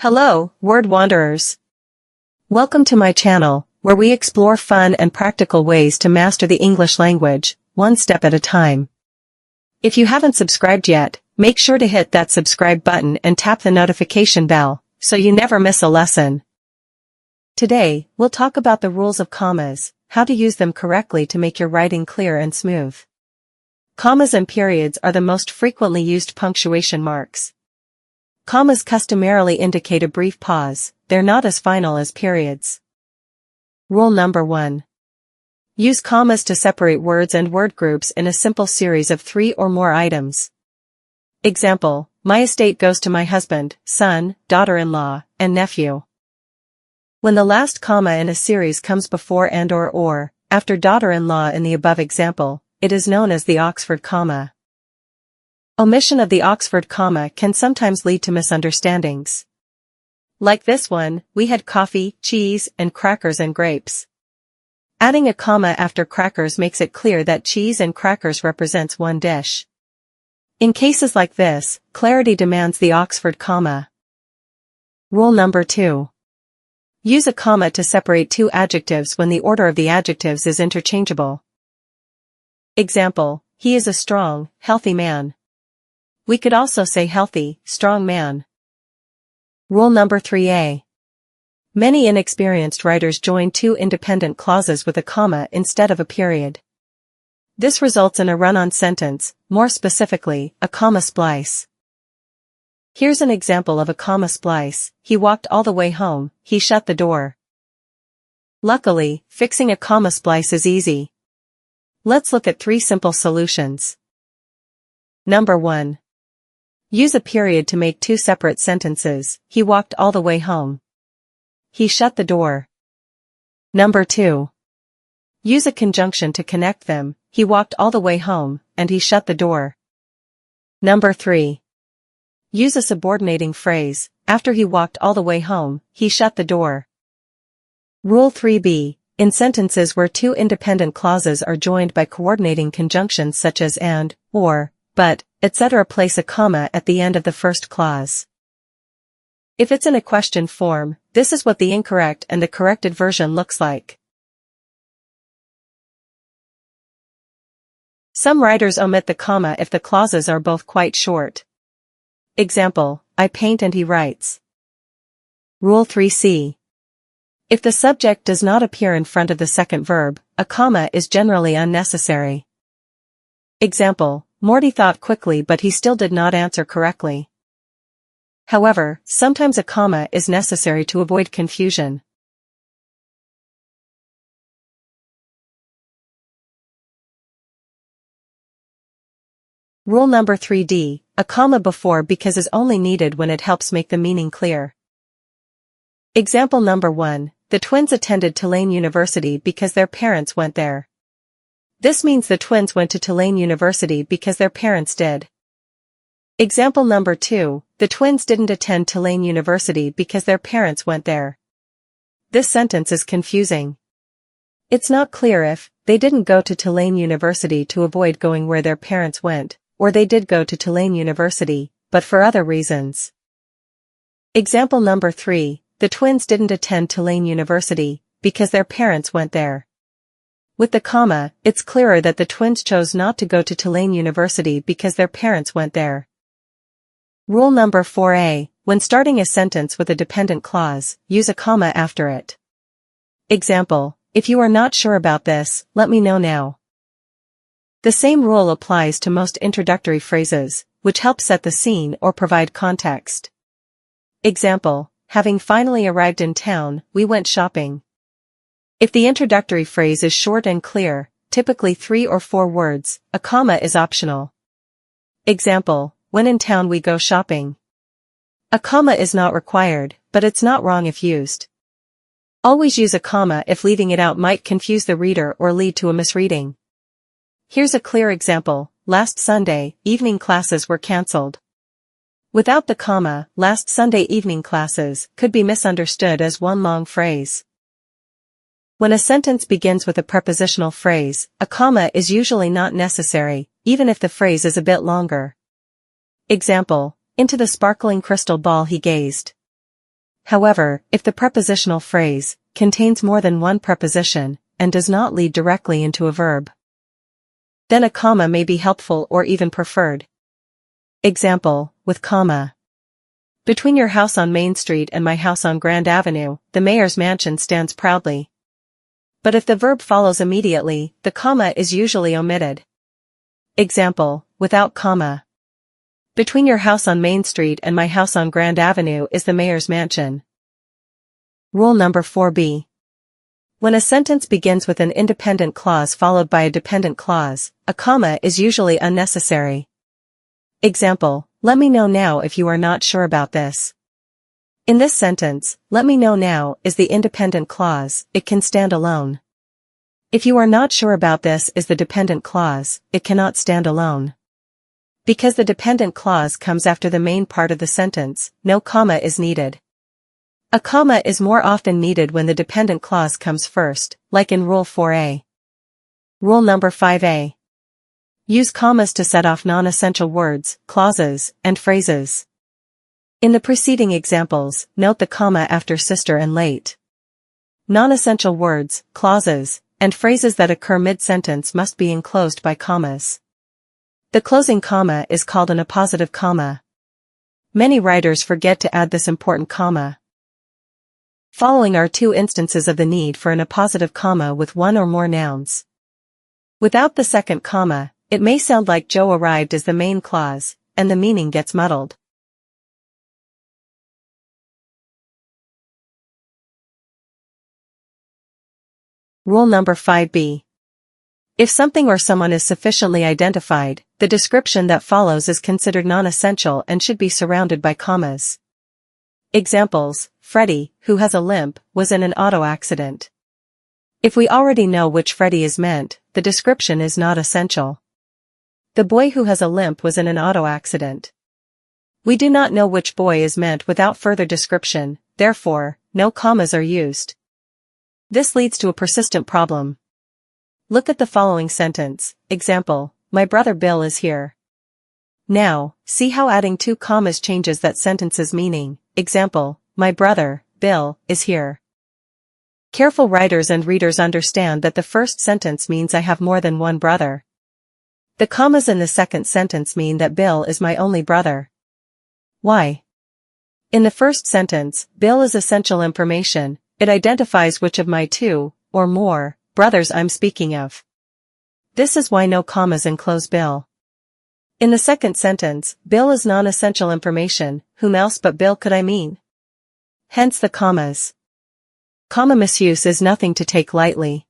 Hello, word wanderers. Welcome to my channel, where we explore fun and practical ways to master the English language, one step at a time. If you haven't subscribed yet, make sure to hit that subscribe button and tap the notification bell, so you never miss a lesson. Today, we'll talk about the rules of commas, how to use them correctly to make your writing clear and smooth. Commas and periods are the most frequently used punctuation marks. Commas customarily indicate a brief pause, they're not as final as periods. Rule number 1. Use commas to separate words and word groups in a simple series of 3 or more items. Example, my estate goes to my husband, son, daughter-in-law, and nephew. When the last comma in a series comes before and or after daughter-in-law in the above example, it is known as the Oxford comma. Omission of the Oxford comma can sometimes lead to misunderstandings. Like this one, we had coffee, cheese, and crackers and grapes. Adding a comma after crackers makes it clear that cheese and crackers represents one dish. In cases like this, clarity demands the Oxford comma. Rule number 2. Use a comma to separate two adjectives when the order of the adjectives is interchangeable. Example, he is a strong, healthy man. We could also say healthy, strong man. Rule number 3a. Many inexperienced writers join two independent clauses with a comma instead of a period. This results in a run-on sentence, more specifically, a comma splice. Here's an example of a comma splice: he walked all the way home, he shut the door. Luckily, fixing a comma splice is easy. Let's look at 3 simple solutions. Number 1. Use a period to make 2 separate sentences: he walked all the way home. He shut the door. Number 2. Use a conjunction to connect them: he walked all the way home, and he shut the door. Number 3. Use a subordinating phrase: after he walked all the way home, he shut the door. Rule 3b. In sentences where 2 independent clauses are joined by coordinating conjunctions such as and, or, but, etc., place a comma at the end of the first clause. If it's in a question form, this is what the incorrect and the corrected version looks like. Some writers omit the comma if the clauses are both quite short. Example, I paint and he writes. Rule 3c. If the subject does not appear in front of the second verb, a comma is generally unnecessary. Example, Morty thought quickly but he still did not answer correctly. However, sometimes a comma is necessary to avoid confusion. Rule number 3d. A comma before because is only needed when it helps make the meaning clear. Example number 1. The twins attended Tulane University because their parents went there. This means the twins went to Tulane University because their parents did. Example number 2. The twins didn't attend Tulane University because their parents went there. This sentence is confusing. It's not clear if they didn't go to Tulane University to avoid going where their parents went, or they did go to Tulane University, but for other reasons. Example number 3. The twins didn't attend Tulane University because their parents went there. With the comma, it's clearer that the twins chose not to go to Tulane University because their parents went there. Rule number 4a. When starting a sentence with a dependent clause, use a comma after it. Example, if you are not sure about this, let me know now. The same rule applies to most introductory phrases, which help set the scene or provide context. Example, having finally arrived in town, we went shopping. If the introductory phrase is short and clear, typically 3 or 4 words, a comma is optional. Example, when in town we go shopping. A comma is not required, but it's not wrong if used. Always use a comma if leaving it out might confuse the reader or lead to a misreading. Here's a clear example: last Sunday, evening classes were cancelled. Without the comma, last Sunday evening classes could be misunderstood as one long phrase. When a sentence begins with a prepositional phrase, a comma is usually not necessary, even if the phrase is a bit longer. Example, into the sparkling crystal ball he gazed. However, if the prepositional phrase contains more than one preposition and does not lead directly into a verb, then a comma may be helpful or even preferred. Example, with comma. Between your house on Main Street and my house on Grand Avenue, the mayor's mansion stands proudly. But if the verb follows immediately, the comma is usually omitted. Example, without comma. Between your house on Main Street and my house on Grand Avenue is the mayor's mansion. Rule number 4b. When a sentence begins with an independent clause followed by a dependent clause, a comma is usually unnecessary. Example, let me know now if you are not sure about this. In this sentence, let me know now is the independent clause, it can stand alone. If you are not sure about this is the dependent clause, it cannot stand alone. Because the dependent clause comes after the main part of the sentence, no comma is needed. A comma is more often needed when the dependent clause comes first, like in Rule 4a. Rule number 5a. Use commas to set off non-essential words, clauses, and phrases. In the preceding examples, note the comma after sister and late. Non-essential words, clauses, and phrases that occur mid-sentence must be enclosed by commas. The closing comma is called an appositive comma. Many writers forget to add this important comma. Following are two instances of the need for an appositive comma with one or more nouns. Without the second comma, it may sound like Joe arrived as the main clause, and the meaning gets muddled. Rule number 5b. If something or someone is sufficiently identified, the description that follows is considered non-essential and should be surrounded by commas. Examples, Freddie, who has a limp, was in an auto accident. If we already know which Freddie is meant, the description is not essential. The boy who has a limp was in an auto accident. We do not know which boy is meant without further description, therefore, no commas are used. This leads to a persistent problem. Look at the following sentence. Example, my brother Bill is here. Now, see how adding two commas changes that sentence's meaning. Example, my brother, Bill, is here. Careful writers and readers understand that the first sentence means I have more than one brother. The commas in the second sentence mean that Bill is my only brother. Why? In the first sentence, Bill is essential information. It identifies which of my two, or more, brothers I'm speaking of. This is why no commas enclose Bill. In the second sentence, Bill is non-essential information, whom else but Bill could I mean? Hence the commas. Comma misuse is nothing to take lightly.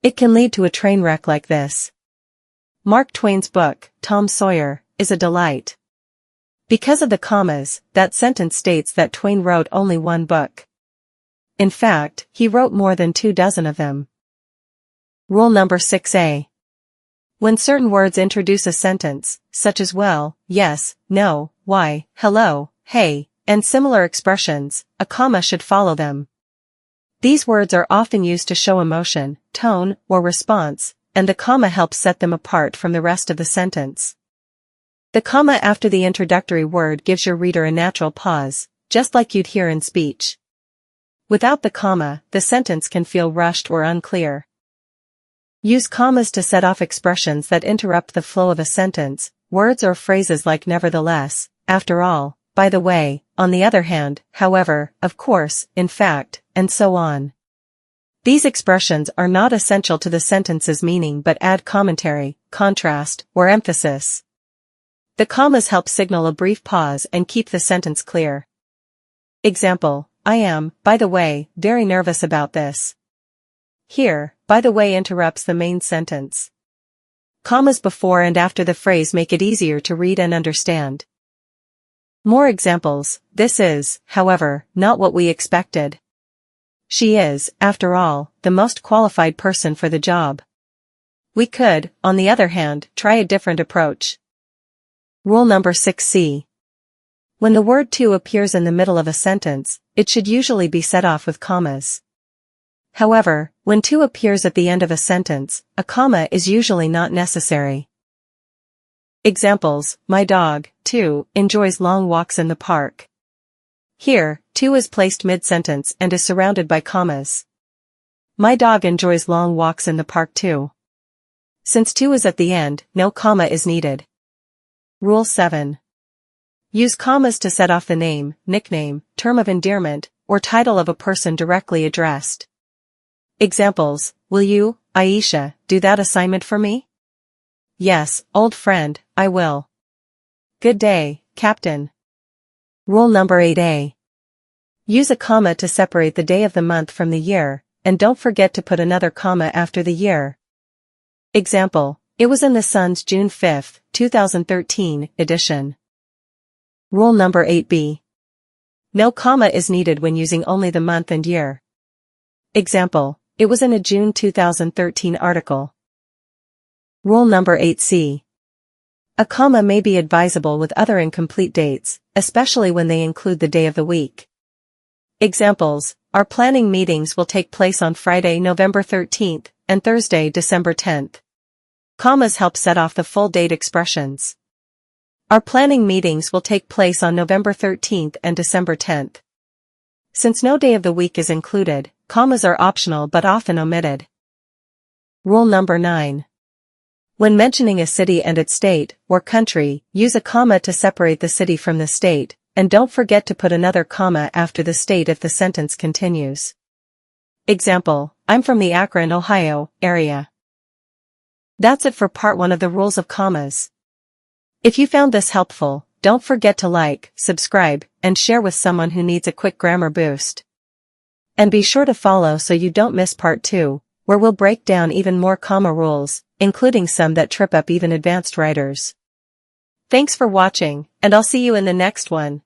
It can lead to a train wreck like this. Mark Twain's book, Tom Sawyer, is a delight. Because of the commas, that sentence states that Twain wrote only one book. In fact, he wrote more than 24 of them. Rule number 6a. When certain words introduce a sentence, such as well, yes, no, why, hello, hey, and similar expressions, a comma should follow them. These words are often used to show emotion, tone, or response, and the comma helps set them apart from the rest of the sentence. The comma after the introductory word gives your reader a natural pause, just like you'd hear in speech. Without the comma, the sentence can feel rushed or unclear. Use commas to set off expressions that interrupt the flow of a sentence, words or phrases like nevertheless, after all, by the way, on the other hand, however, of course, in fact, and so on. These expressions are not essential to the sentence's meaning but add commentary, contrast, or emphasis. The commas help signal a brief pause and keep the sentence clear. Example, I am, by the way, very nervous about this. Here, by the way interrupts the main sentence. Commas before and after the phrase make it easier to read and understand. More examples, this is, however, not what we expected. She is, after all, the most qualified person for the job. We could, on the other hand, try a different approach. Rule number 6c. When the word to appears in the middle of a sentence, it should usually be set off with commas. However, when to appears at the end of a sentence, a comma is usually not necessary. Examples, my dog, too, enjoys long walks in the park. Here, to is placed mid-sentence and is surrounded by commas. My dog enjoys long walks in the park too. Since to is at the end, no comma is needed. Rule 7. Use commas to set off the name, nickname, term of endearment, or title of a person directly addressed. Examples: will you, Aisha, do that assignment for me? Yes, old friend, I will. Good day, Captain. Rule number 8A. Use a comma to separate the day of the month from the year, and don't forget to put another comma after the year. Example: it was in the Sun's June 5, 2013 edition. Rule number 8B. No comma is needed when using only the month and year. Example: it was in a June 2013 article. Rule number 8C. A comma may be advisable with other incomplete dates, especially when they include the day of the week. Examples: our planning meetings will take place on Friday, November 13th, and Thursday, December 10th. Commas help set off the full date expressions. Our planning meetings will take place on November 13th and December 10th. Since no day of the week is included, commas are optional but often omitted. Rule number 9. When mentioning a city and its state, or country, use a comma to separate the city from the state, and don't forget to put another comma after the state if the sentence continues. Example: I'm from the Akron, Ohio, area. That's it for part 1 of the rules of commas. If you found this helpful, don't forget to like, subscribe, and share with someone who needs a quick grammar boost. And be sure to follow so you don't miss part 2, where we'll break down even more comma rules, including some that trip up even advanced writers. Thanks for watching, and I'll see you in the next one.